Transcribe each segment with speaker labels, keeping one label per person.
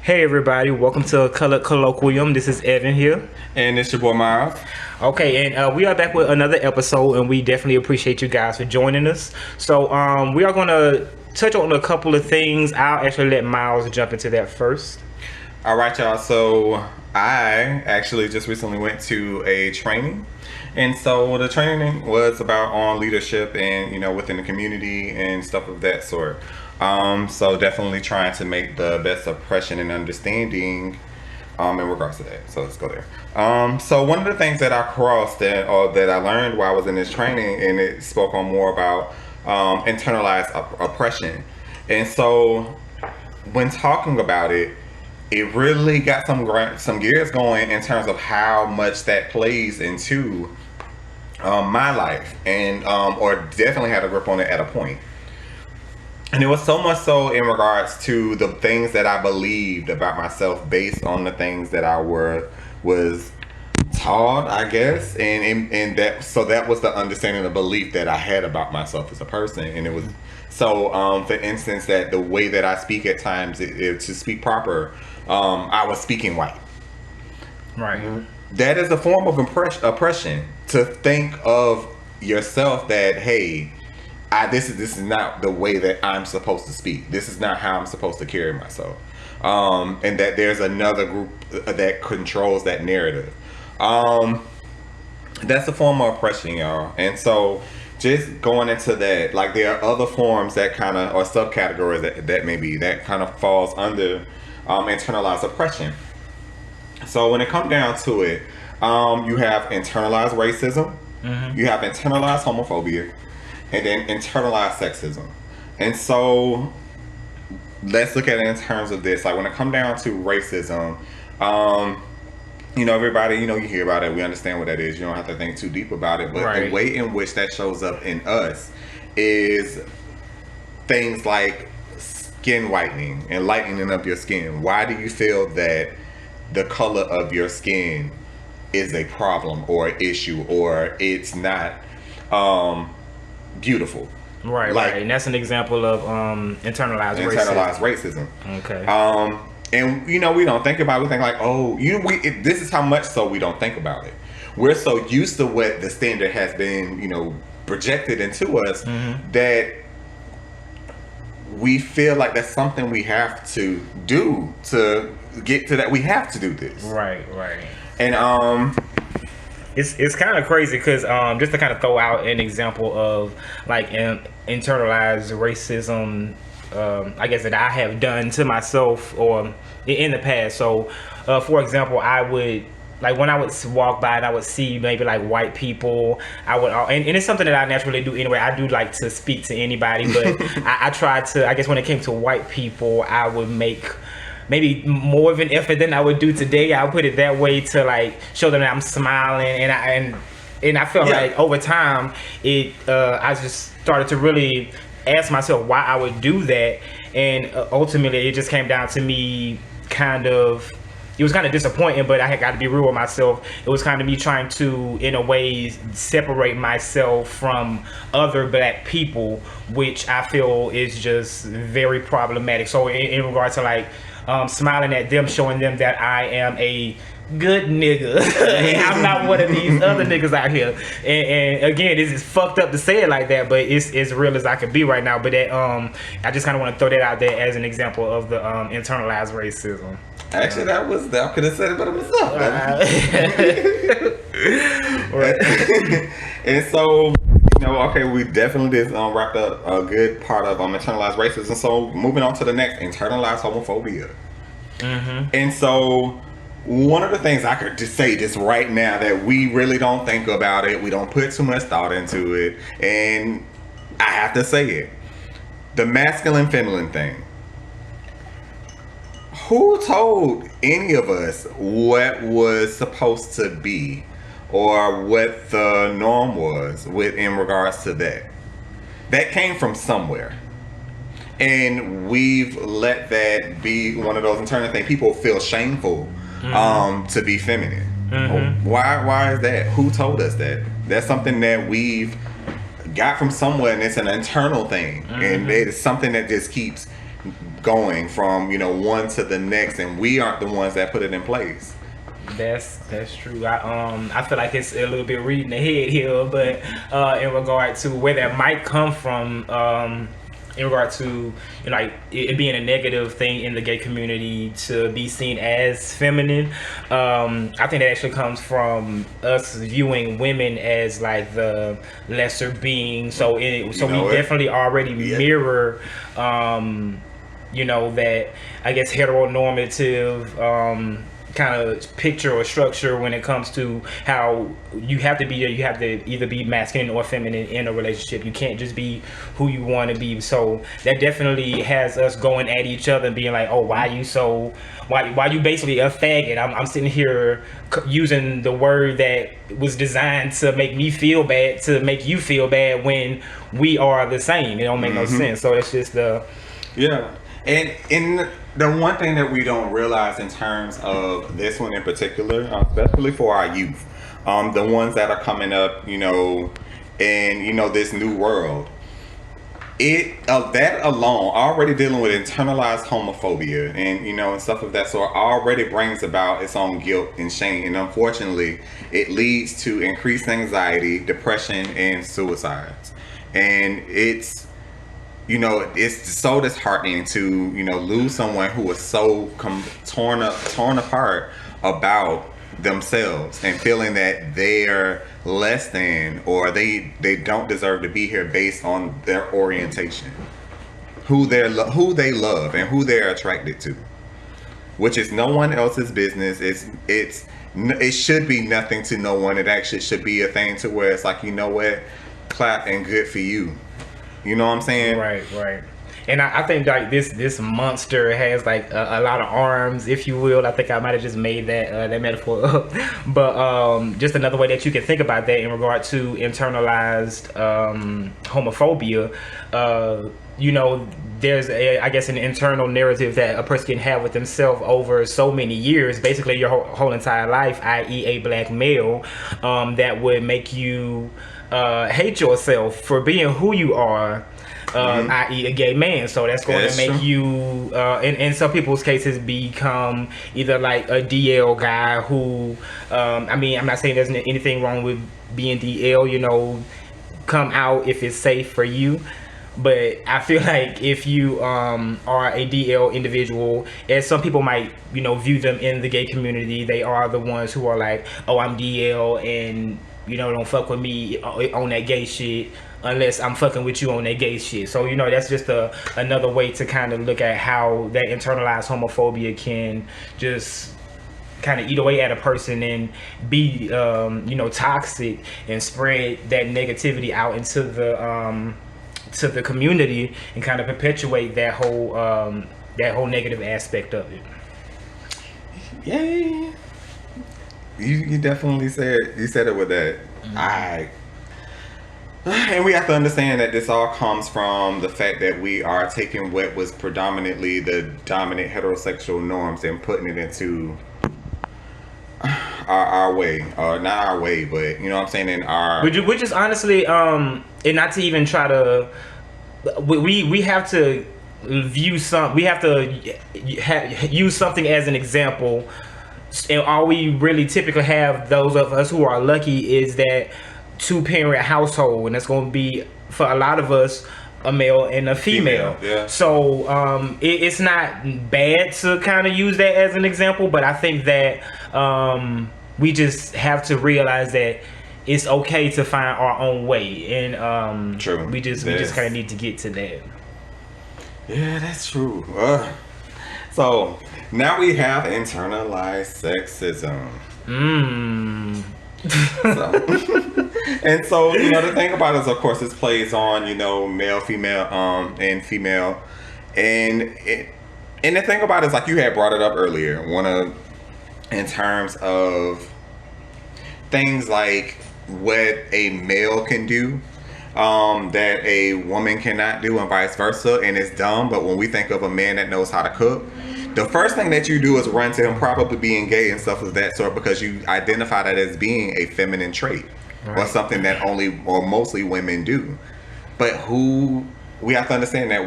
Speaker 1: Hey everybody, welcome to Colloquium. This is Evan here.
Speaker 2: And it's your boy Myles.
Speaker 1: Okay, and we are back with another episode, and we definitely appreciate you guys for joining us. So we are going to touch on a couple of things. I'll actually let Myles jump into that first.
Speaker 2: All right, y'all. So I actually just recently went to a training. And so the training was about on leadership and, within the community and stuff of that sort. So definitely trying to make the best impression and understanding in regards to that. So let's go there. So one of the things that I crossed or that I learned while I was in this training, and it spoke on more about internalized oppression. And so when talking about it, it really got some gears going in terms of how much that plays into my life, and or definitely had a grip on it at a point. And it was so much so in regards to the things that I believed about myself based on the things that I was taught, I guess, and that was the understanding, the belief that I had about myself as a person. And it was so, for instance, that the way that I speak at times, to speak proper, I was speaking white.
Speaker 1: Right.
Speaker 2: That is a form of oppression, to think of yourself that, hey, this is not the way that I'm supposed to speak. This is not how I'm supposed to carry myself. And that there's another group that controls that narrative. That's a form of oppression, y'all. And so just going into that, like, there are other forms that kind of, or subcategories that kind of falls under internalized oppression. So when it comes down to it, you have internalized racism, you have internalized homophobia, and then internalized sexism. And so let's look at it in terms of this. Like, when it comes down to racism, everybody, you hear about it, we understand what that is. You don't have to think too deep about it. But
Speaker 1: right.
Speaker 2: The way in which that shows up in us is things like skin whitening and lightening up your skin. Why do you feel that the color of your skin is a problem or an issue, or it's not beautiful?
Speaker 1: Right,
Speaker 2: like,
Speaker 1: right. And that's an example of internalized
Speaker 2: racism.
Speaker 1: Okay.
Speaker 2: And we don't think about it. We think like, this is how much so we don't think about it. We're so used to what the standard has been, projected into us, that we feel like that's something we have to do to get to that. We have to do this.
Speaker 1: Right.
Speaker 2: And
Speaker 1: it's kind of crazy because just to kind of throw out an example of like internalized racism, I guess that I have done to myself or in the past. So, for example, I would, like, when I would walk by and I would see maybe like white people, I would, and it's something that I naturally do anyway. I do like to speak to anybody, but I try to, I guess when it came to white people, I would make maybe more of an effort than I would do today. I'll put it that way, to like show them that I'm smiling, and I felt like over time I just started to really ask myself why I would do that, and ultimately it just came down to me it was kind of disappointing, but I had got to be real with myself. It was kind of me trying to, in a way, separate myself from other black people, which I feel is just very problematic. So in regards to like smiling at them, showing them that I am a good nigga and I'm not one of these other niggas out here, and again, this is fucked up to say it like that, but it's as real as I could be right now. But that I just kind of want to throw that out there as an example of the internalized racism.
Speaker 2: Actually, I could have said it better myself.
Speaker 1: Right.
Speaker 2: And so, okay, we definitely just wrapped up a good part of internalized racism. So moving on to the next, internalized homophobia. And so one of the things I could just say just right now that we really don't think about it, we don't put too much thought into it, and I have to say it, the masculine feminine thing. Who told any of us what was supposed to be or what the norm was in regards to that? That came from somewhere. And we've let that be one of those internal things. People feel shameful to be feminine. Why is that? Who told us that? That's something that we've got from somewhere, and it's an internal thing. And it is something that just keeps going from, you know, one to the next, and we aren't the ones that put it in place.
Speaker 1: That's true. I feel like it's a little bit reading ahead here, but in regard to where that might come from, in regard to, you know, like it being a negative thing in the gay community to be seen as feminine, I think that actually comes from us viewing women as like the lesser being. So we definitely already mirror, you know, that I guess heteronormative kind of picture or structure when it comes to how you have to either be masculine or feminine in a relationship. You can't just be who you want to be. So that definitely has us going at each other and being like, oh, why you basically a faggot? I'm sitting here using the word that was designed to make me feel bad to make you feel bad when we are the same. It don't make no sense. So it's just
Speaker 2: And in the one thing that we don't realize in terms of this one in particular, especially for our youth, the ones that are coming up, you know, in, you know, this new world, that alone, already dealing with internalized homophobia and, you know, and stuff of that sort, already brings about its own guilt and shame. And unfortunately, it leads to increased anxiety, depression, and suicides. And it's, you know, it's so disheartening to, you know, lose someone who was so torn apart about themselves and feeling that they're less than, or they don't deserve to be here based on their orientation, who they love and who they're attracted to, which is no one else's business. It should be nothing to no one. It actually should be a thing to where it's like, you know what, clap and good for you. You know what I'm saying?
Speaker 1: Right. And I think like this monster has like a lot of arms, if you will. I think I might have just made that metaphor up, but just another way that you can think about that in regard to internalized homophobia. You know, there's I guess an internal narrative that a person can have with themselves over so many years, basically your whole entire life, i.e. a black male, that would make you hate yourself for being who you are, i.e. a gay man. So that's going to make you, in some people's cases, become either like a DL guy who, I mean, I'm not saying there's anything wrong with being DL, you know, come out if it's safe for you. But I feel like if you are a DL individual, as some people might, you know, view them in the gay community, they are the ones who are like, oh, I'm DL and, you know, don't fuck with me on that gay shit unless I'm fucking with you on that gay shit. So, you know, that's just another way to kind of look at how that internalized homophobia can just kind of eat away at a person and be, you know, toxic and spread that negativity out into the community and kind of perpetuate that whole negative aspect of it.
Speaker 2: Yeah. You definitely said it with that. And we have to understand that this all comes from the fact that we are taking what was predominantly the dominant heterosexual norms and putting it into our way, or not our way, but you know what I'm saying, in our.
Speaker 1: Which is honestly, and not to even try to, we have to view we have to use something as an example. And all we really typically have, those of us who are lucky, is that 2-parent household, and that's going to be for a lot of us a male and a female.
Speaker 2: Yeah.
Speaker 1: So it's not bad to kind of use that as an example, but I think that we just have to realize that it's okay to find our own way, and
Speaker 2: true.
Speaker 1: we just kind of need to get to that.
Speaker 2: Yeah, that's true. So now we have internalized sexism. And so, you know, the thing about it is, of course, this plays on, you know, male, female, and female, and the thing about it is, like you had brought it up earlier, in terms of things like what a male can do, that a woman cannot do, and vice versa, and it's dumb. But when we think of a man that knows how to cook, the first thing that you do is run to him probably being gay and stuff of that sort, because you identify that as being a feminine trait, right, or something that only or mostly women do. But we have to understand that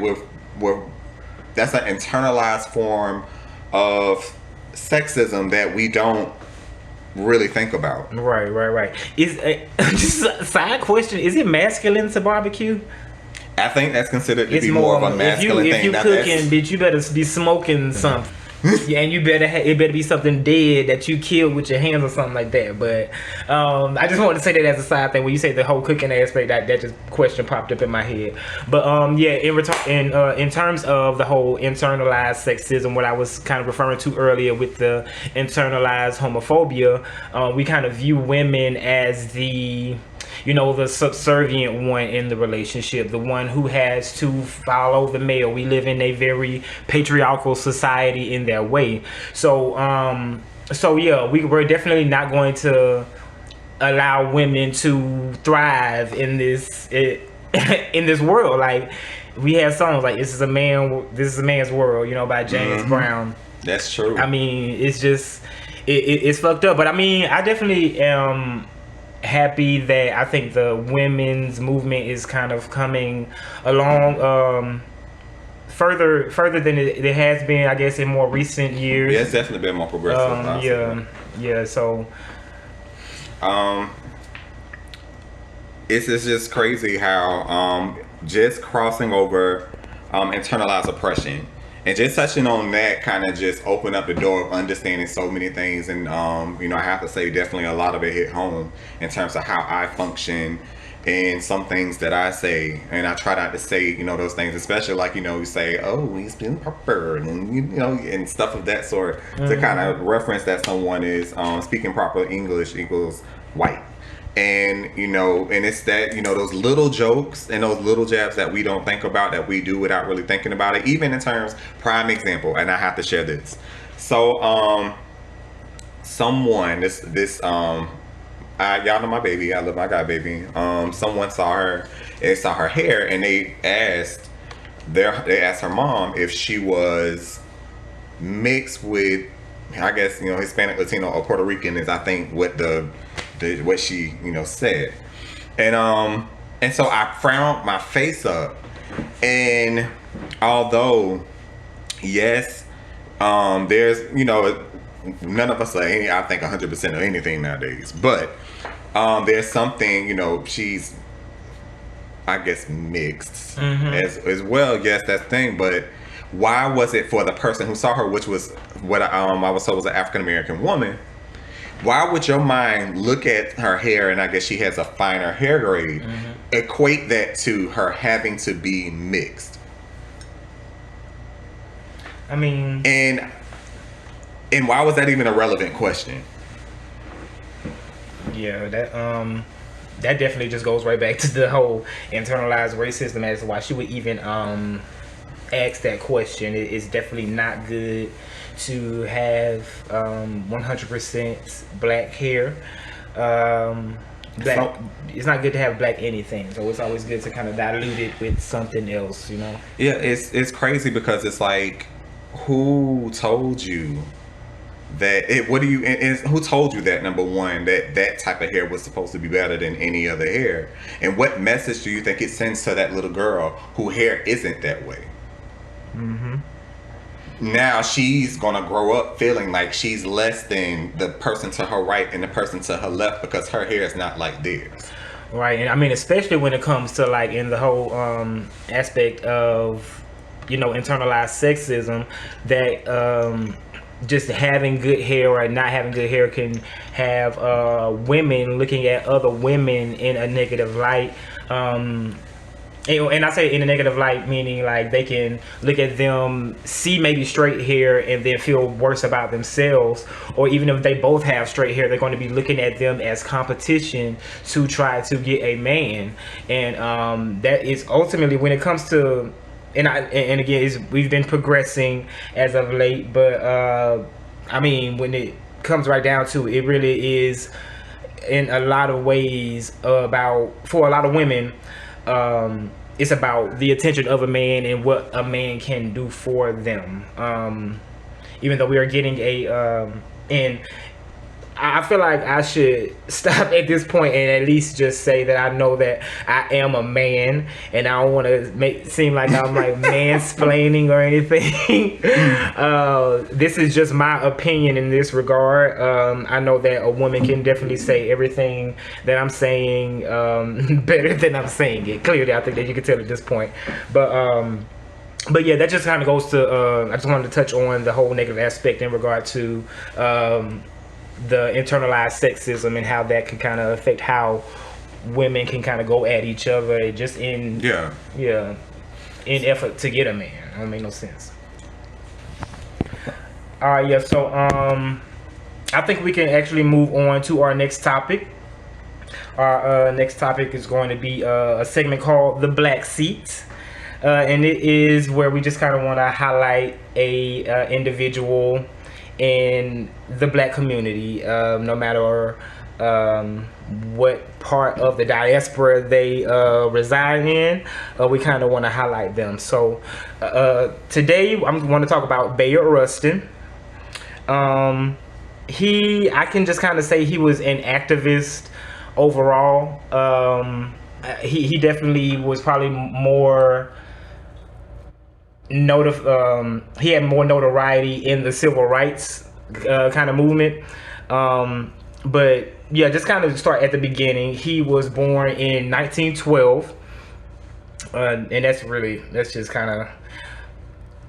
Speaker 2: that's an internalized form of sexism that we don't really think about.
Speaker 1: Right. Is just a side question? Is it masculine to barbecue?
Speaker 2: I think that's considered to be more of a masculine thing.
Speaker 1: If you cooking, bitch, you better be smoking something. Yeah, and you better it better be something dead that you killed with your hands or something like that. But I just wanted to say that as a side thing. When you say the whole cooking aspect, that just question popped up in my head. But yeah, in terms of the whole internalized sexism, what I was kind of referring to earlier with the internalized homophobia, we kind of view women as the subservient one in the relationship, the one who has to follow the male. We live in a very patriarchal society in that way. So yeah, we're definitely not going to allow women to thrive in this in this world. Like, we have songs like "This is a Man's World," by James Brown.
Speaker 2: That's true.
Speaker 1: I mean, it's just it's fucked up. But I mean, I definitely am happy that I think the women's movement is kind of coming along further than it has been, I guess, in more recent years.
Speaker 2: Yeah, it's definitely been more progressive.
Speaker 1: Yeah. So,
Speaker 2: it's just crazy how just crossing over internalized oppression and just touching on that kind of just opened up the door of understanding so many things. And I have to say, definitely a lot of it hit home in terms of how I function and some things that I say, and I try not to say those things, especially like you say, oh, he's been proper, and and stuff of that sort, to kind of reference that someone is speaking proper English equals white. And and it's that those little jokes and those little jabs that we don't think about, that we do without really thinking about it. Even in terms, prime example, and I have to share this. So someone y'all know my baby, I love my guy baby. Someone saw her hair, and they asked her mom if she was mixed with, I guess, Hispanic, Latino, or Puerto Rican is, I think, what what she said. And so I frowned my face up, and although yes, there's none of us are I think 100% of anything nowadays, but there's something, she's, I guess, mixed as well. Yes, that's the thing. But why was it for the person who saw her, which was what I was told was an African American woman? Why would your mind look at her hair, and I guess she has a finer hair grade, equate that to her having to be mixed?
Speaker 1: I mean,
Speaker 2: and why was that even a relevant question?
Speaker 1: Yeah, that definitely just goes right back to the whole internalized racism as to why she would even ask that question. It's definitely not good to have 100% black hair. It's not good to have black anything, so it's always good to kind of dilute it with something else, Yeah,
Speaker 2: it's crazy because it's like, who told you that who told you that, number one, that type of hair was supposed to be better than any other hair? And what message do you think it sends to that little girl whose hair isn't that way? Now she's gonna grow up feeling like she's less than the person to her right and the person to her left because her hair is not like theirs.
Speaker 1: Right. And I mean, especially when it comes to like in the whole aspect of internalized sexism, that just having good hair or not having good hair can have women looking at other women in a negative light. And I say in a negative light, meaning like they can look at them, see maybe straight hair, and then feel worse about themselves. Or even if they both have straight hair, they're going to be looking at them as competition to try to get a man. And that is ultimately when it comes to, and again, we've been progressing as of late, but I mean, when it comes right down to it, it really is in a lot of ways about, for a lot of women, it's about the attention of a man and what a man can do for them. Even though we are getting and I feel like I should stop at this point and at least just say that I know that I am a man, and I don't want to make it seem like I'm like mansplaining or anything. This is just my opinion in this regard. I know that a woman can definitely say everything that I'm saying better than I'm saying it. Clearly, I think that you can tell at this point. But yeah, that just kind of goes to. I just wanted to touch on the whole negative aspect in regard to. The internalized sexism and how that can kind of affect how women can kind of go at each other just in in effort to get a man. That don't make no sense. All right, yeah. So I think we can actually move on to our next topic. Our next topic is going to be a segment called the Black Seat. And it is where we just kind of want to highlight a individual in the black community, no matter what part of the diaspora they reside in, we kind of want to highlight them. So today I'm going to talk about Bayard Rustin. I can just kind of say he was an activist overall. He definitely was probably more he had more notoriety in the civil rights kind of movement, but yeah, just kind of start at the beginning. He was born in 1912, and that's just kind of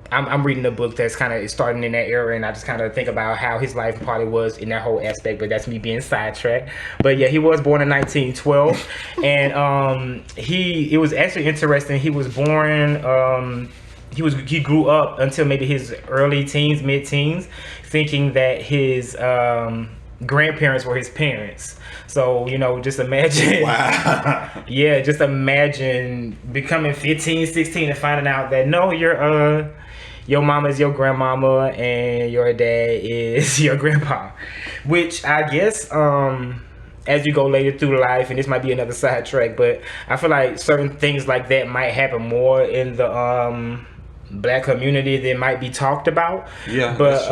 Speaker 1: I'm reading a book that's kind of starting in that era, and I just kind of think about how his life probably was in that whole aspect, but that's me being sidetracked. But yeah, he was born in 1912, and it was actually interesting. He was born he grew up until maybe his early teens, mid-teens, thinking that his grandparents were his parents. So, just imagine.
Speaker 2: Wow.
Speaker 1: Yeah, just imagine becoming 15, 16 and finding out that no, your mama is your grandmama and your dad is your grandpa. Which I guess as you go later through life, and this might be another sidetrack, but I feel like certain things like that might happen more in the black community that might be talked about.
Speaker 2: Yeah,
Speaker 1: but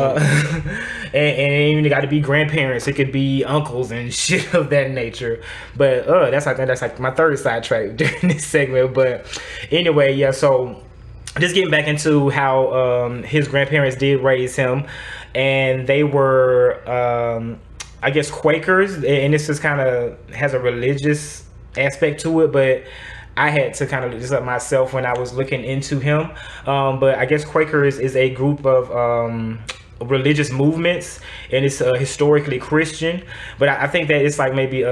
Speaker 1: and even got to be grandparents. It could be uncles and shit of that nature. But that's like my third sidetrack during this segment. But anyway, yeah. So just getting back into how his grandparents did raise him, and they were I guess Quakers, and this is kind of has a religious aspect to it, but I had to kind of look this up myself when I was looking into him. But I guess Quakers is a group of religious movements, and it's historically Christian. But I think that it's like maybe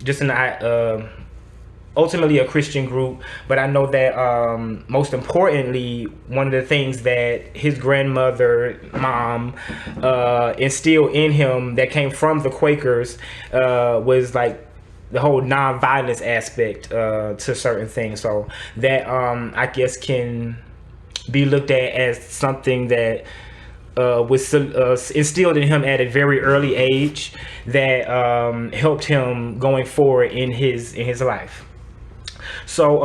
Speaker 1: just an ultimately a Christian group. But I know that most importantly, one of the things that his grandmother, mom, instilled in him that came from the Quakers was like the whole non-violence aspect to certain things. So that I guess can be looked at as something that was instilled in him at a very early age that helped him going forward in his life. So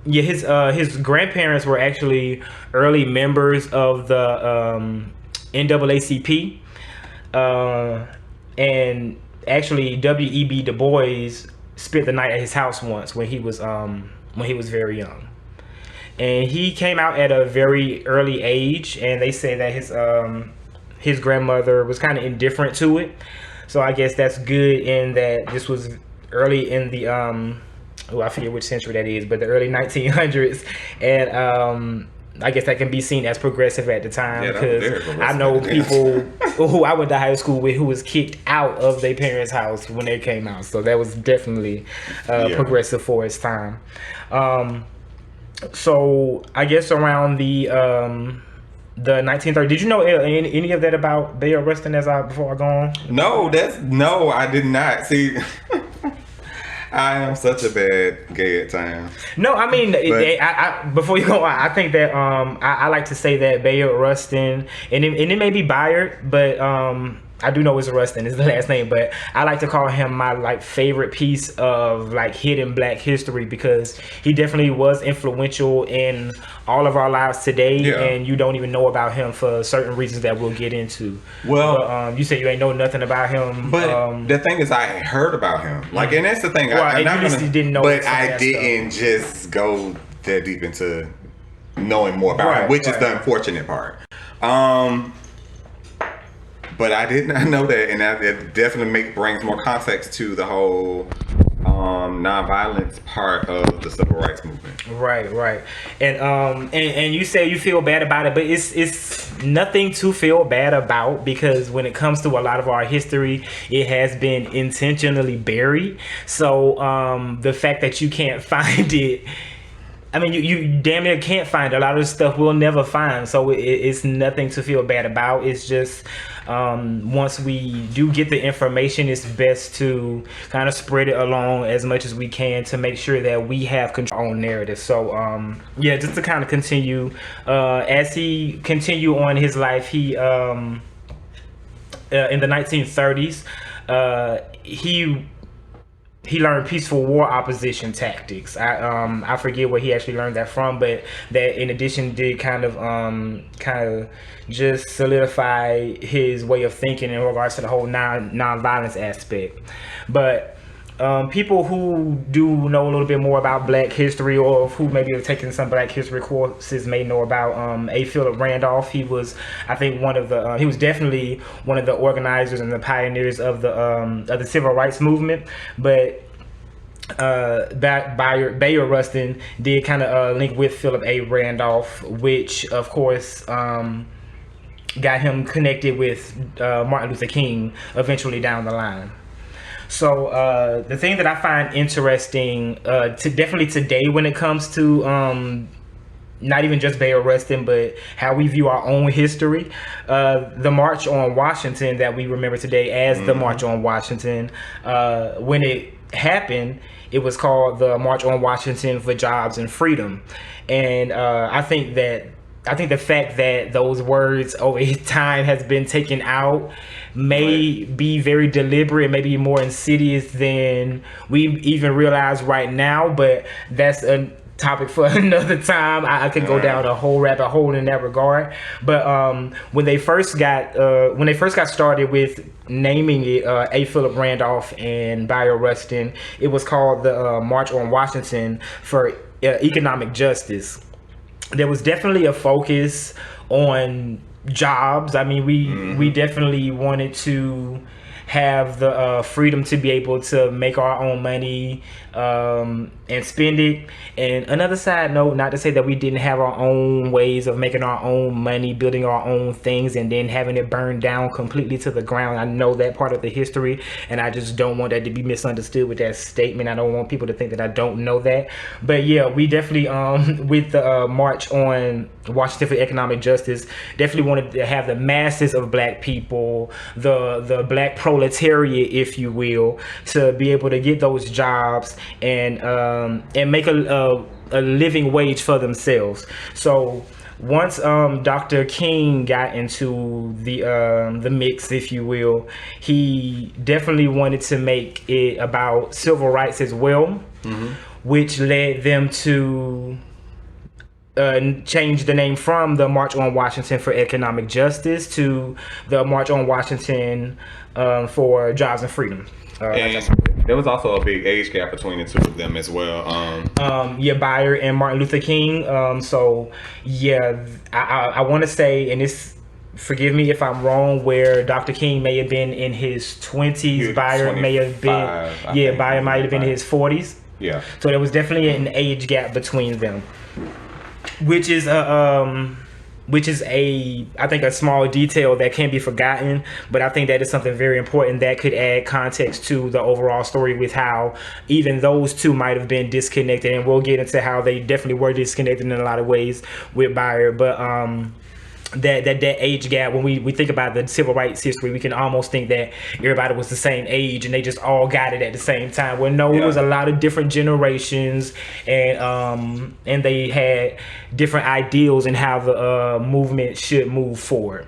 Speaker 1: yeah, his grandparents were actually early members of the NAACP, and actually W.E.B. Du Bois spent the night at his house once when he was very young, and he came out at a very early age. And they say that his grandmother was kind of indifferent to it. So I guess that's good in that this was early in the I forget which century that is, but the early 1900s, and I guess that can be seen as progressive at the time, because I know people who I went to high school with who was kicked out of their parents' house when they came out. So that was definitely progressive for its time. So I guess around the 1930s. Did you know any of that about Bayard Rustin before I go on?
Speaker 2: No, I did not. See, I am such a bad gay at times.
Speaker 1: No, I mean, before you go on, I think that I like to say that Bayard Rustin, and it may be Bayard, but I do know it's Rustin is the last name, but I like to call him my like favorite piece of like hidden Black history, because he definitely was influential in all of our lives today, and you don't even know about him for certain reasons that we'll get into.
Speaker 2: Well,
Speaker 1: but, you said you ain't know nothing about him,
Speaker 2: but the thing is, I heard about him, like, and that's the thing.
Speaker 1: Well, I didn't know,
Speaker 2: but I didn't just go that deep into knowing more about him, which is the unfortunate part. But I did not know that, and it definitely brings more context to the whole nonviolence part of the civil rights movement.
Speaker 1: Right. And you say you feel bad about it, but it's nothing to feel bad about, because when it comes to a lot of our history, it has been intentionally buried. So the fact that you can't find it, I mean, you damn near can't find a lot of this stuff we'll never find. So it's nothing to feel bad about. It's just once we do get the information, it's best to kind of spread it along as much as we can to make sure that we have control on narrative. So yeah, just to kind of continue, as he continue on his life, he in the 1930s, he learned peaceful war opposition tactics. I forget where he actually learned that from, but that in addition did kind of just solidify his way of thinking in regards to the whole non-violence aspect. But people who do know a little bit more about Black history, or who maybe have taken some Black history courses, may know about A. Philip Randolph. He was, I think, he was definitely one of the organizers and the pioneers of the civil rights movement. But that Bayard Rustin did kind of link with Philip A. Randolph, which of course got him connected with Martin Luther King eventually down the line. So the thing that I find interesting, definitely today, when it comes to not even just Bayard Rustin, but how we view our own history, the March on Washington that we remember today as the March on Washington, when it happened, it was called the March on Washington for Jobs and Freedom. And I think the fact that those words over time has been taken out may be very deliberate, maybe more insidious than we even realize right now, but that's a topic for another time. I could go down a whole rabbit hole in that regard. But when they first got started with naming it A. Philip Randolph and Bayard Rustin, it was called the March on Washington for Economic Justice. There was definitely a focus on jobs. I mean, we definitely wanted to have the freedom to be able to make our own money and spend it. And another side note, not to say that we didn't have our own ways of making our own money, building our own things, and then having it burned down completely to the ground. I know that part of the history, and I just don't want that to be misunderstood with that statement. I don't want people to think that I don't know that. But yeah, we definitely with the March on Washington for Economic Justice, definitely wanted to have the masses of Black people, the Black proletariat, if you will, to be able to get those jobs and make a living wage for themselves. So once Dr. King got into the mix, if you will, he definitely wanted to make it about civil rights as well, which led them to change the name from the March on Washington for Economic Justice to the March on Washington for Jobs and Freedom.
Speaker 2: There was also a big age gap between the two of them as well.
Speaker 1: Yeah, Bayard and Martin Luther King. So yeah, I want to say, and this, forgive me if I'm wrong, where Dr. King may have been in his 20s, Bayard may have been, Bayard might have been in his 40s.
Speaker 2: Yeah.
Speaker 1: So there was definitely an age gap between them, which is I think a small detail that can be forgotten, but I think that is something very important that could add context to the overall story with how even those two might have been disconnected, and we'll get into how they definitely were disconnected in a lot of ways with Bayard. But that age gap, when we think about the civil rights history, we can almost think that everybody was the same age and they just all got it at the same time. Well, no, it was a lot of different generations, and they had different ideals in how the movement should move forward.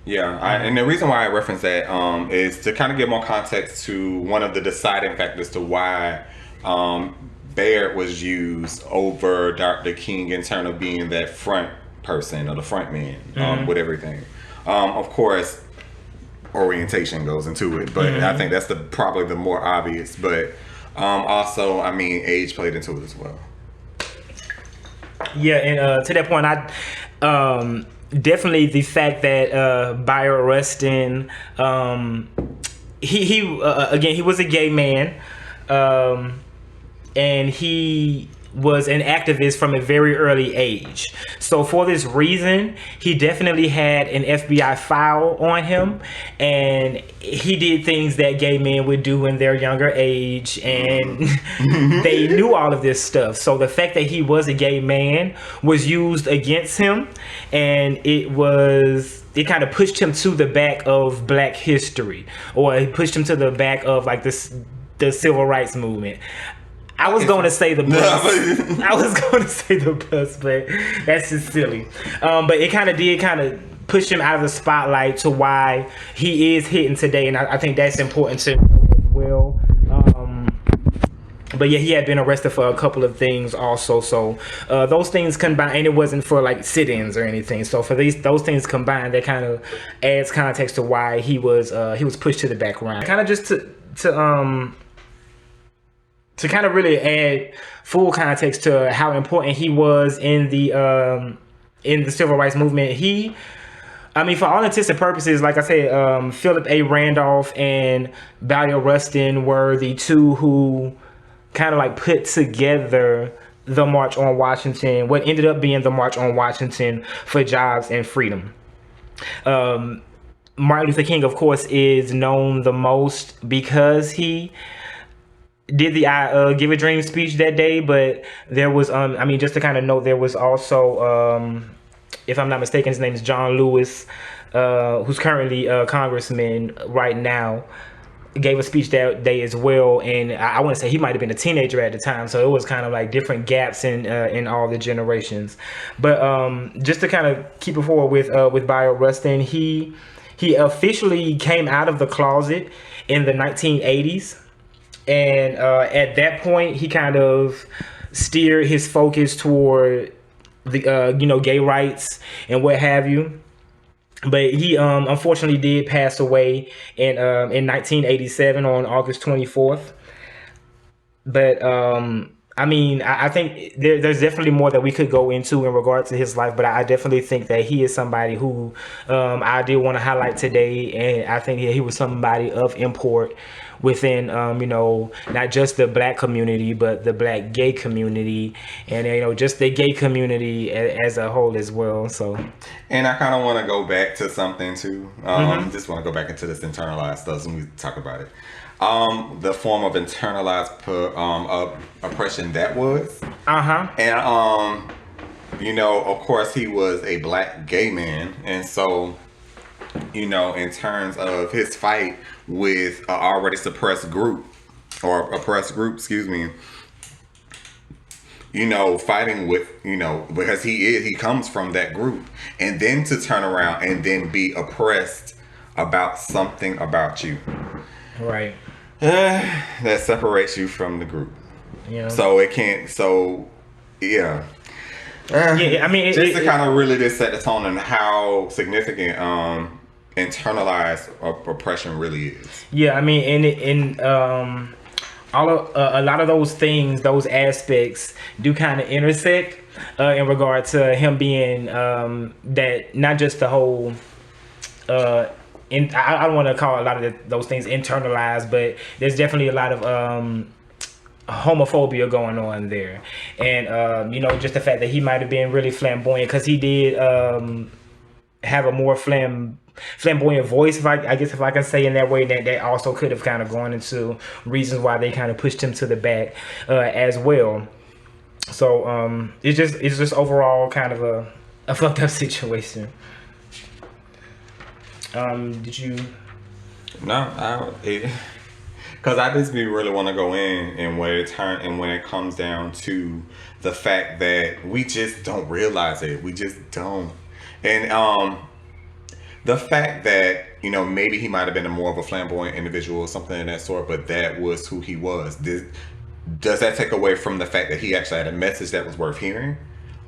Speaker 2: Yeah, and the reason why I reference that is to kind of give more context to one of the deciding factors to why Bayard was used over Dr. King in terms of being that front person or the front man with everything. Of course, orientation goes into it, but I think that's probably the more obvious. But also, I mean, age played into it as well.
Speaker 1: Yeah, and to that point, I definitely the fact that Bayard Rustin, he again, he was a gay man, and he was an activist from a very early age. So for this reason, he definitely had an FBI file on him, and he did things that gay men would do in their younger age, and they knew all of this stuff. So the fact that he was a gay man was used against him, and it kind of pushed him to the back of Black history, or it pushed him to the back of like the civil rights movement. I was going to say the bus. I was going to say the bus, but that's just silly. But it kind of push him out of the spotlight to why he is hitting today, and I think that's important to know as well. But yeah, he had been arrested for a couple of things also. So those things combined, and it wasn't for like sit-ins or anything. So for those things combined, that kind of adds context to why he was pushed to the background. Kind of just to kind of really add full context to how important he was in the civil rights movement. For all intents and purposes, like I said, Philip A. Randolph and Bayard Rustin were the two who kind of like put together the March on Washington, what ended up being the March on Washington for Jobs and Freedom. Martin Luther King, of course, is known the most because he did the I Give a Dream speech that day, but there was just to kind of note, there was also if I'm not mistaken, his name is John Lewis, who's currently a congressman right now, gave a speech that day as well. And I want to say he might have been a teenager at the time, so it was kind of like different gaps in all the generations. But just to kind of keep it forward with Bayard Rustin, he officially came out of the closet in the 1980s. And at that point, he kind of steered his focus toward the gay rights and what have you. But he unfortunately did pass away in 1987 on August 24th. But I think there's definitely more that we could go into in regard to his life, but I definitely think that he is somebody who I did want to highlight today, and I think he was somebody of import within not just the Black community, but the Black gay community, and just the gay community as a whole as well. So,
Speaker 2: and I kind of want to go back to something too. Just want to go back into this internalized stuff when we talk about it. The form of internalized oppression that was. And of course he was a Black gay man, and so in terms of his fight with an already suppressed group, or oppressed group, fighting with, because he comes from that group, and then to turn around and then be oppressed about something about you.
Speaker 1: Right.
Speaker 2: That separates you from the group. Yeah. So it can't. So yeah. Just to kind of really just set the tone on how significant internalized oppression really is. Yeah,
Speaker 1: a lot of those things, those aspects, do kind of intersect in regard to him being that not just the whole. I don't want to call a lot of those things internalized, but there's definitely a lot of homophobia going on there, and just the fact that he might have been really flamboyant, because he did have a more flamboyant voice, if I can say in that way, that also could have kind of gone into reasons why they kind of pushed him to the back as well. So it's just overall kind of a fucked up situation. Did you?
Speaker 2: No, because I just really want to go in and when it comes down to the fact that we just don't realize it. We just don't. And the fact that, you know, maybe he might have been a more of a flamboyant individual or something of that sort, but that was who he was. Does that take away from the fact that he actually had a message that was worth hearing,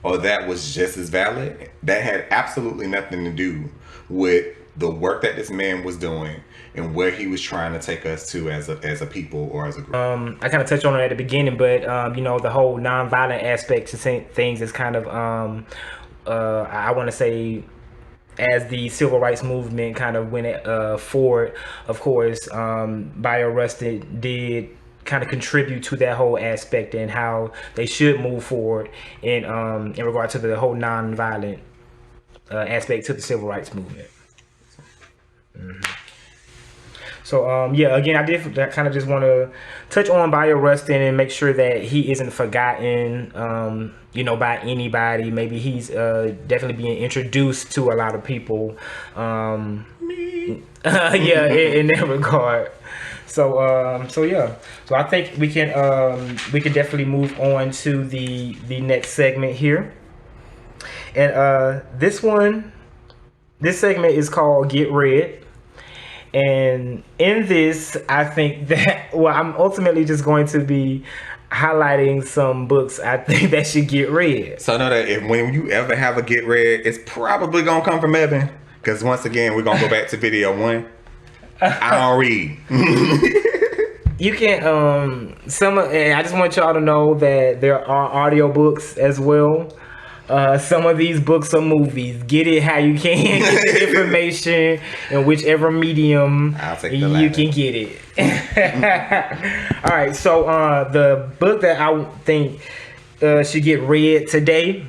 Speaker 2: or that was just as valid? That had absolutely nothing to do with the work that this man was doing and where he was trying to take us to as a people or as a group.
Speaker 1: I kind of touched on it at the beginning, but you know, the whole nonviolent aspect to things is kind of I want to say, as the civil rights movement kind of went forward, of course, Bayard Rustin did kind of contribute to that whole aspect and how they should move forward in regard to the whole nonviolent aspect to the civil rights movement. Mm-hmm. So yeah, again, I kind of just want to touch on Bayard Rustin and make sure that he isn't forgotten, you know, by anybody. Maybe he's definitely being introduced to a lot of people. Me. Yeah, in that regard. So yeah. So I think we can definitely move on to the next segment here. And this segment is called Get Read. And in this, I think that, well, I'm ultimately just going to be highlighting some books I think that should get read.
Speaker 2: So I know that when you ever have a get read, it's probably going to come from Evan. Because once again, we're going to go back to video 1. I don't read.
Speaker 1: You can, and I just want y'all to know that there are audiobooks as well. Some of these books are movies. Get it how you can. Get the information in whichever medium you can get it. All right, so the book that I think should get read today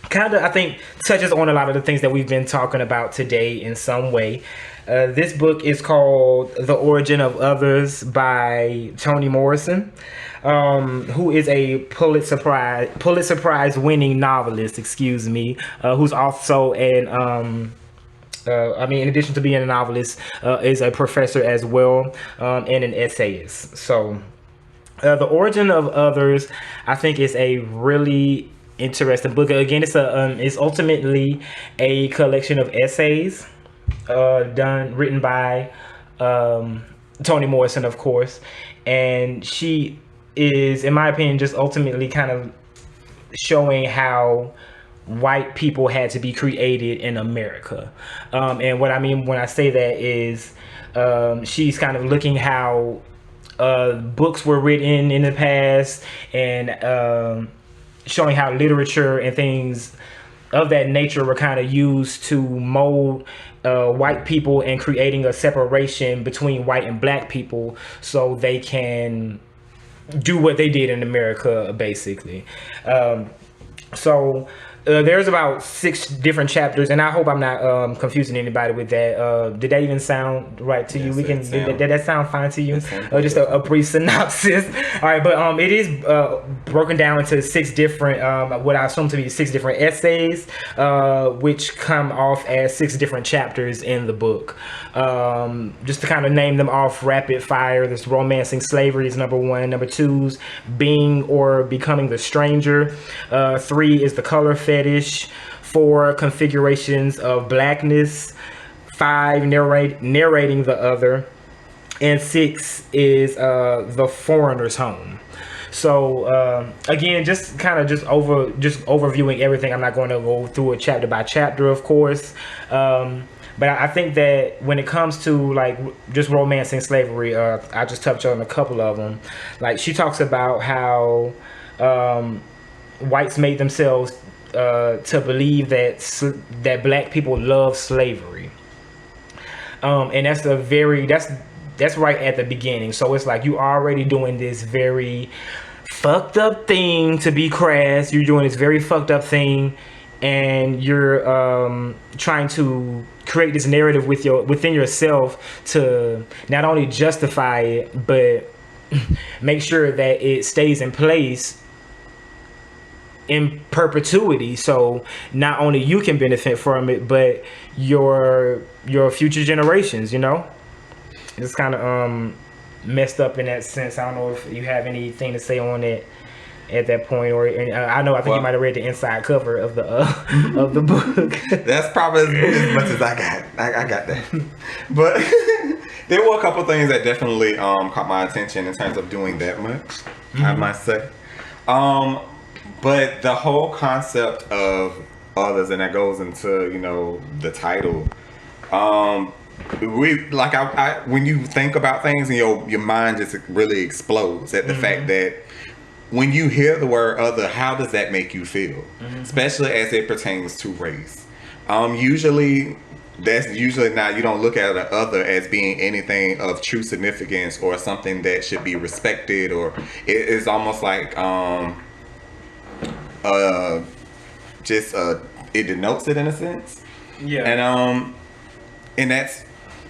Speaker 1: kind of, I think, touches on a lot of the things that we've been talking about today in some way. This book is called The Origin of Others by Toni Morrison. Who is a Pulitzer Prize winning novelist, who's also in addition to being a novelist, is a professor as well, and an essayist. So, The Origin of Others, I think, is a really interesting book. Again, it's ultimately a collection of essays, written by Toni Morrison, of course, and she is, in my opinion, just ultimately kind of showing how white people had to be created in America. And what I mean when I say that is she's kind of looking how books were written in the past and showing how literature and things of that nature were kind of used to mold white people and creating a separation between white and black people so they can do what they did in America, basically. There's about 6 different chapters, and I hope I'm not confusing anybody with that. Did that even sound right to you? Did that sound fine to you? Just a brief synopsis. All right, but it is broken down into 6 different, what I assume to be 6 different essays, which come off as 6 different chapters in the book. Just to kind of name them off rapid fire, there's Romancing Slavery is number 1. Number 2's Being or Becoming the Stranger. 3 is The Color Fetish. 4, Configurations of Blackness. 5, Narrating the Other. And 6 is The Foreigner's Home. So again, just overviewing everything. I'm not going to go through it chapter by chapter, of course. But I think that when it comes to like just Romancing Slavery, I just touched on a couple of them. Like she talks about how whites made themselves to believe that black people love slavery, and that's right at the beginning. So it's like you already doing this very fucked up thing, to be crass. You're doing this very fucked up thing, and you're trying to create this narrative within yourself to not only justify it, but make sure that it stays in place in perpetuity, so not only you can benefit from it, but your future generations. You know, it's kind of messed up in that sense. I don't know if you have anything to say on it at that point, or I think you might have read the inside cover of the of the book.
Speaker 2: That's probably as much as I got. I got that. But there were a couple things that definitely caught my attention in terms of doing that much, I must say. But the whole concept of others, and that goes into, you know, the title. When you think about things and your mind just really explodes at the fact that when you hear the word other, how does that make you feel? Especially as it pertains to race. Usually not, you don't look at the other as being anything of true significance or something that should be respected, or it is almost like it denotes it in a sense. Yeah. And that's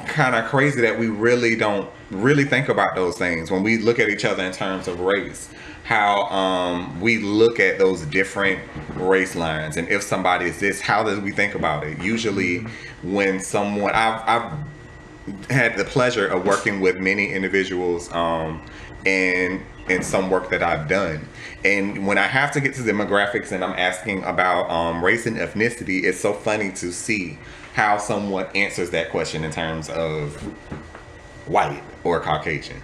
Speaker 2: kind of crazy that we really don't really think about those things when we look at each other in terms of race. How we look at those different race lines, and if somebody is this, how do we think about it? Usually when someone, I've had the pleasure of working with many individuals in some work that I've done, and when I have to get to demographics and I'm asking about race and ethnicity, it's so funny to see how someone answers that question in terms of white or Caucasian.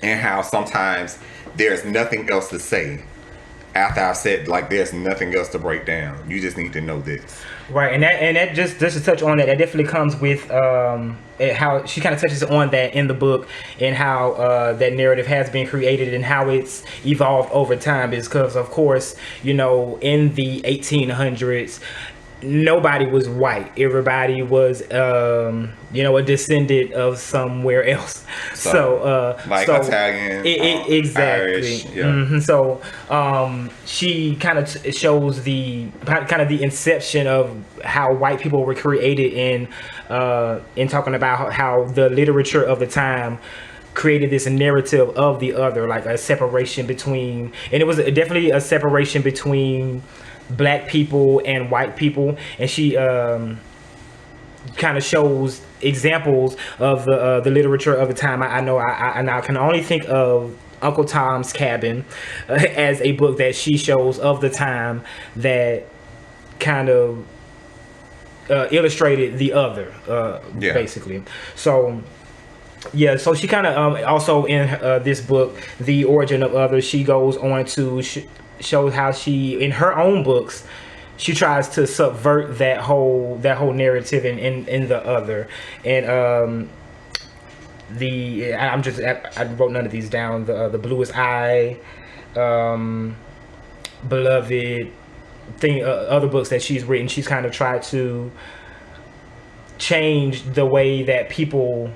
Speaker 2: And how sometimes there's nothing else to say after I've said, like, there's nothing else to break down. You just need to know this.
Speaker 1: Right, and that just to touch on that definitely comes with how she kind of touches on that in the book, and how that narrative has been created and how it's evolved over time. Is because, of course, you know, in the 1800s, nobody was white. Everybody was, you know, a descendant of somewhere else. So
Speaker 2: Italian,
Speaker 1: exactly.
Speaker 2: Irish, yeah.
Speaker 1: So she kind of shows the inception of how white people were created in talking about how the literature of the time created this narrative of the other, like a separation between, and it was definitely a separation between black people and white people, and she kind of shows examples of the literature of the time. I know I can only think of Uncle Tom's Cabin as a book that she shows of the time that kind of illustrated the other, basically. So yeah, so she kind of also in this book, The Origin of Others, she goes on to show how she, in her own books, she tries to subvert that whole narrative in the other. And I wrote none of these down. The Bluest Eye, Beloved, other books that she's written. She's kind of tried to change the way that people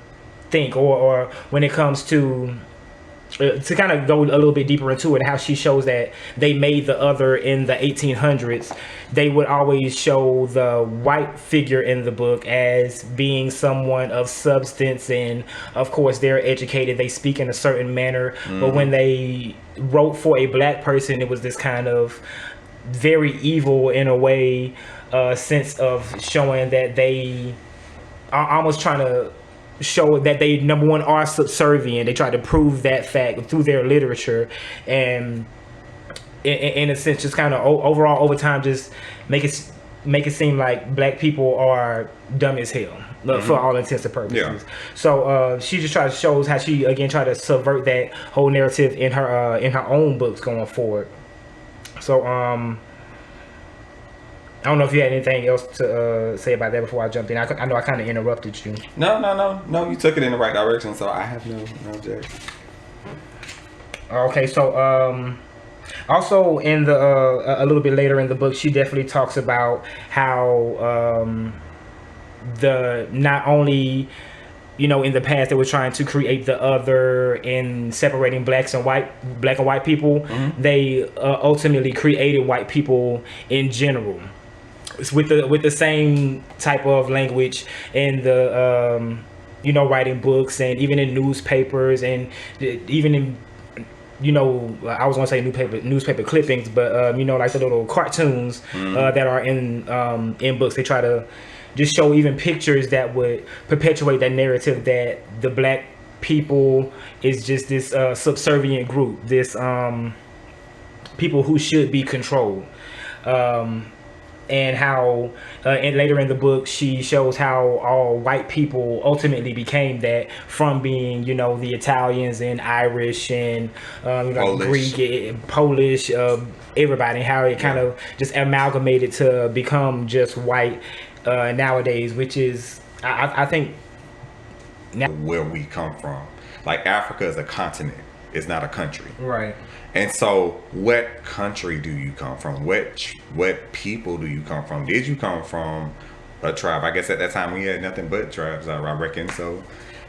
Speaker 1: think, or when it comes to kind of go a little bit deeper into it, how she shows that they made the other in the 1800s. They would always show the white figure in the book as being someone of substance, and of course they're educated, they speak in a certain manner. But when they wrote for a black person, it was this kind of very evil, in a way, sense of showing that they are almost trying to show that they, number one, are subservient. They try to prove that fact through their literature, and in a sense just kind of overall over time just make it seem like black people are dumb as hell, for all intents and purposes. Yeah. So she just tries to show how she again tried to subvert that whole narrative in her own books going forward. So I don't know if you had anything else to say about that before I jumped in. I know I kind of interrupted you.
Speaker 2: No. You took it in the right direction, so I have no objection.
Speaker 1: Okay, so also in the a little bit later in the book, she definitely talks about how the not only, you know, in the past they were trying to create the other in separating black and white people. They ultimately created white people in general. With the same type of language in the you know, writing books, and even in newspapers, and even in, you know, I was gonna say newspaper clippings, but you know, like the little cartoons that are in books. They try to just show even pictures that would perpetuate that narrative that the black people is just this subservient group, this people who should be controlled. And how and later in the book she shows how all white people ultimately became that from being, you know, the Italians and Irish and Greek, Polish, everybody, how it kind of just amalgamated to become just white nowadays, which is I think
Speaker 2: where we come from. Like, Africa is a continent, it's not a country,
Speaker 1: right?
Speaker 2: And so, what country do you come from? What people do you come from? Did you come from a tribe? I guess at that time we had nothing but tribes, I reckon. So,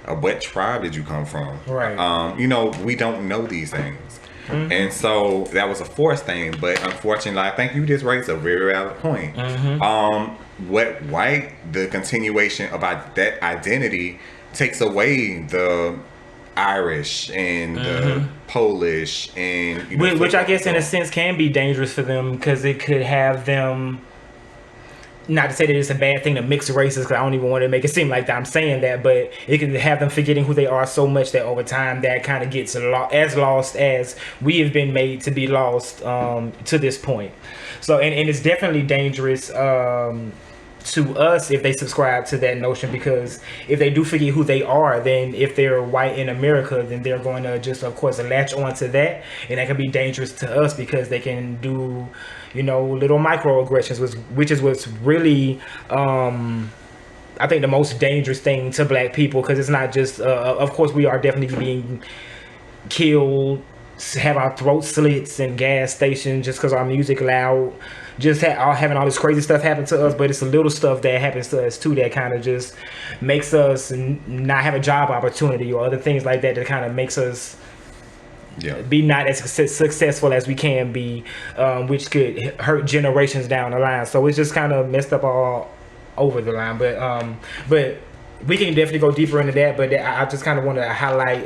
Speaker 2: what tribe did you come from?
Speaker 1: Right.
Speaker 2: You know, we don't know these things. Mm-hmm. And so that was a forced thing. But unfortunately, I think you just raised a very valid point. Mm-hmm. The continuation about that identity takes away the Irish and the Polish and, you know,
Speaker 1: which I guess in a sense can be dangerous for them, because it could have them, not to say that it's a bad thing to mix races, because I don't even want to make it seem like that I'm saying that, but it can have them forgetting who they are so much that over time that kind of gets as lost as we have been made to be lost to this point. So and it's definitely dangerous to us if they subscribe to that notion, because if they do forget who they are, then if they're white in America, then they're going to just, of course, latch on to that, and that can be dangerous to us because they can do, you know, little microaggressions, which is what's really I think the most dangerous thing to black people, because it's not just of course we are definitely being killed, have our throat slits in gas stations just because our music loud, just having all this crazy stuff happen to us, but it's a little stuff that happens to us too that kind of just makes us not have a job opportunity or other things like that kind of makes us be not as successful as we can be, which could hurt generations down the line. So it's just kind of messed up all over the line, but we can definitely go deeper into that. But I just kind of want to highlight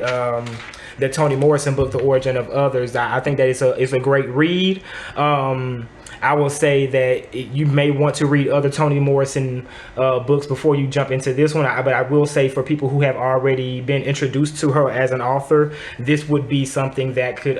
Speaker 1: the Toni Morrison book, The Origin of Others. I think that it's a great read. I will say that you may want to read other Toni Morrison books before you jump into this one. But I will say, for people who have already been introduced to her as an author, this would be something that could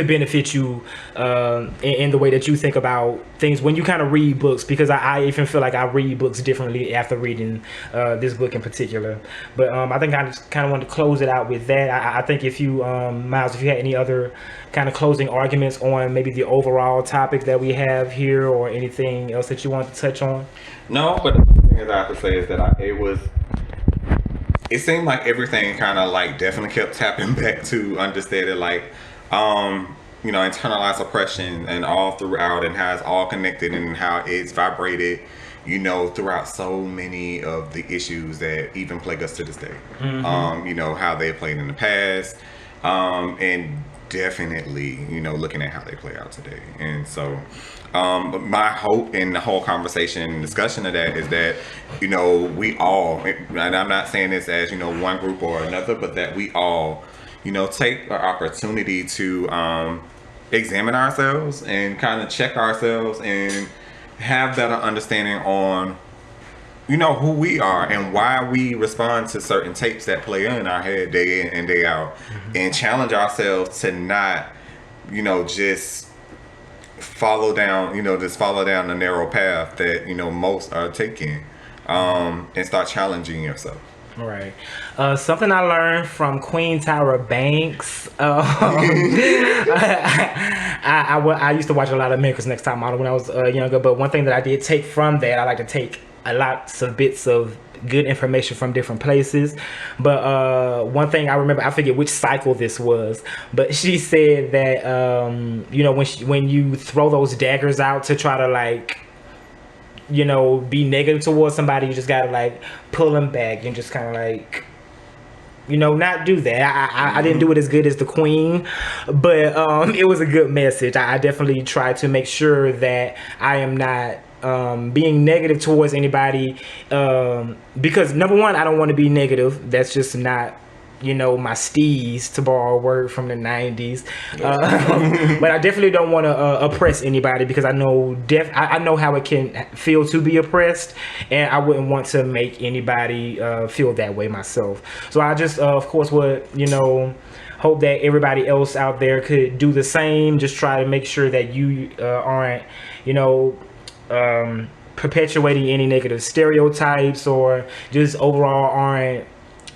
Speaker 1: benefit you in the way that you think about things when you kind of read books, because I even feel like I read books differently after reading this book in particular. But I think I just kind of want to close it out with that. I think if you, Myles, if you had any other kind of closing arguments on maybe the overall topic that we have here, or anything else that you want to touch on.
Speaker 2: No, but the thing is I have to say is that it seemed like everything kind of like definitely kept tapping back to understanding, like, you know, internalized oppression and all throughout, and how it's all connected and how it's vibrated, you know, throughout so many of the issues that even plague us to this day. Mm-hmm. You know, how they played in the past, and definitely, you know, looking at how they play out today. And so my hope in the whole conversation and discussion of that is that, you know, we all, and I'm not saying this as, you know, one group or another, but that we all, you know, take the opportunity to examine ourselves and kind of check ourselves and have better understanding on, you know, who we are and why we respond to certain tapes that play in our head day in and day out. Mm-hmm. And challenge ourselves to not, you know, just follow down the narrow path that, you know, most are taking, and start challenging yourself.
Speaker 1: Right. Something I learned from Queen Tyra Banks. I used to watch a lot of America's Next Top Model when I was younger, but one thing that I did take from that, I like to take a lot of bits of good information from different places. But one thing I remember, I forget which cycle this was, but she said that you know, when you throw those daggers out to try to, like, you know, be negative towards somebody, you just gotta, like, pull them back and just kind of, like, you know, not do that. I didn't do it as good as the Queen, but it was a good message. I definitely try to make sure that I am not being negative towards anybody, because number one, I don't want to be negative. That's just not, you know, my steez, to borrow a word from the 90s. But I definitely don't want to oppress anybody, because I know I know how it can feel to be oppressed, and I wouldn't want to make anybody feel that way myself. So I just of course would, you know, hope that everybody else out there could do the same. Just try to make sure that you aren't, you know, perpetuating any negative stereotypes, or just overall aren't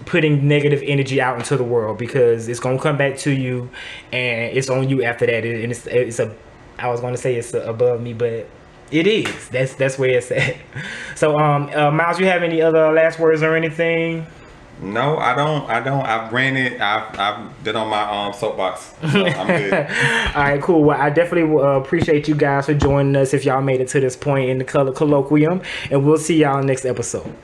Speaker 1: putting negative energy out into the world, because it's gonna come back to you, and it's on you after that. And it's a, I was gonna say it's above me, but it is. That's where it's at. So, Myles, you have any other last words or anything?
Speaker 2: No, I don't. I've ran it. I've been on my soapbox. So I'm good.
Speaker 1: All right, cool. Well, I definitely appreciate you guys for joining us, if y'all made it to this point in the Colloquium, and we'll see y'all next episode.